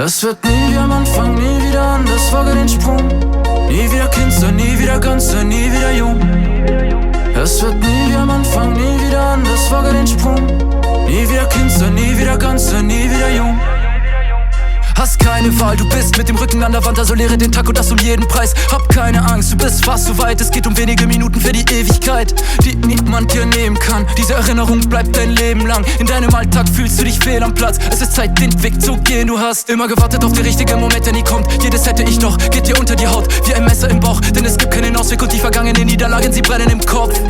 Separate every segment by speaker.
Speaker 1: Es wird nie wie am Anfang, nie wieder anders, wage den Sprung. Nie wieder Kind sein, nie wieder ganz sein, nie wieder jung. Es wird nie wie am Anfang, nie wieder anders, wage den Sprung. Nie wieder Kind sein, nie wieder ganz sein, nie wieder jung. Hast keine Wahl, du bist mit dem Rücken an der Wand, also lehre den Tag und das um jeden Preis. Hab keine Angst, du bist fast so weit, es geht um wenige Minuten für die Ewigkeit, die niemand dir nehmen kann. Diese Erinnerung bleibt dein Leben lang. In deinem Alltag fühlst du dich fehl am Platz. Es ist Zeit, den Weg zu gehen, du hast immer gewartet auf den richtigen Moment, der nie kommt. Jedes hätte ich doch, geht dir unter die Haut, wie ein Messer im Bauch. Denn es gibt keinen Ausweg und die vergangenen Niederlagen, sie brennen im Kopf.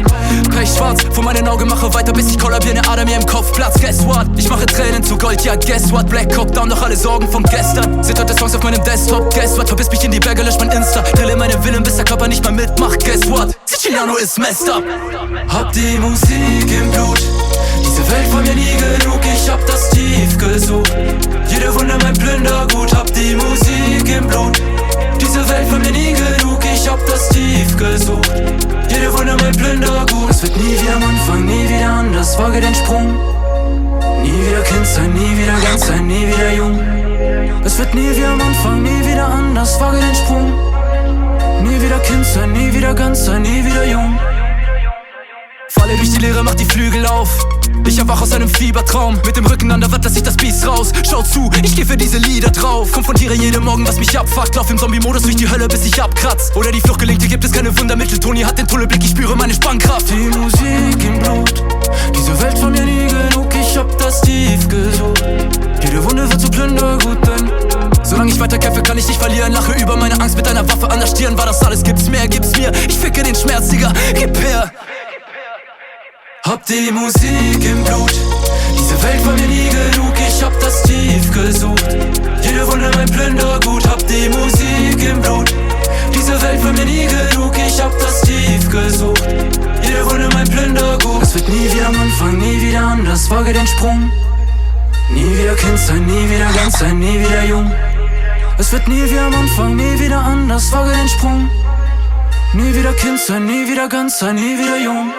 Speaker 1: Pechschwarz, vor meinen Augen mache weiter, bis ich kollabiere, eine Ader mir im Kopf platzt. Guess what? Ich mache Tränen zu Gold, ja guess what? Black Hawk Down, doch alle Sorgen von gestern. Zitterte Songs auf meinem Desktop, guess what? Verbiss mich in die Berge, lösch mein Insta. Drille meine Willen, bis der Körper nicht mehr mitmacht, guess what? Siciliano ist messed up. Hab die Musik im Blut, diese Welt war mir nie genug, ich hab das tief gesucht. Jede Wunde mein Plündergut, hab die Musik im Blut. Diese Welt war mir nie genug, ich hab das tief gesucht. Jede Wunde mein Plündergut. Es wird nie wie am Anfang, nie wieder anders, wage den Sprung. Nie wieder Kind sein, nie wieder ganz sein, nie wieder jung. Es wird nie wie am Anfang, nie wieder anders, wage den Sprung. Nie wieder Kind sein, nie wieder ganz sein, nie wieder jung. Falle durch die Leere, mach die Flügel auf. Ich erwach aus einem Fiebertraum. Mit dem Rücken an der Wand lass ich das Biest raus. Schau zu, ich geh für diese Lieder drauf. Konfrontiere jeden Morgen, was mich abfuckt. Lauf im Zombie-Modus durch die Hölle, bis ich abkratz. Oder die Flucht gelingt, hier gibt es keine Wundermittel. Toni hat den Tunnelblick, ich spüre meine Spannkraft. Die Musik im Blut, diese Welt von mir nie genug, ich hab das tief gesucht. Jede Wunde wird zu Plündergut, denn solange ich weiter kämpfe, kann ich nicht verlieren. Lache über meine Angst mit einer Waffe an der Stirn. War das alles, gibt's mehr, gib's mir. Ich ficke den Schmerz, Digga, gib her. Hab die Musik im Blut, diese Welt war mir nie genug, ich hab das tief gesucht. Jede Wunde mein Plündergut, hab die Musik im Blut. Diese Welt war mir nie genug, ich hab das tief gesucht. Jede Wunde mein Plündergut. Es wird nie wie am Anfang, nie wieder anders, wage den Sprung. Nie wieder Kind sein, nie wieder ganz sein, nie wieder jung. Es wird nie wie am Anfang, nie wieder anders, wage den Sprung. Nie wieder Kind sein, nie wieder ganz sein, nie wieder jung.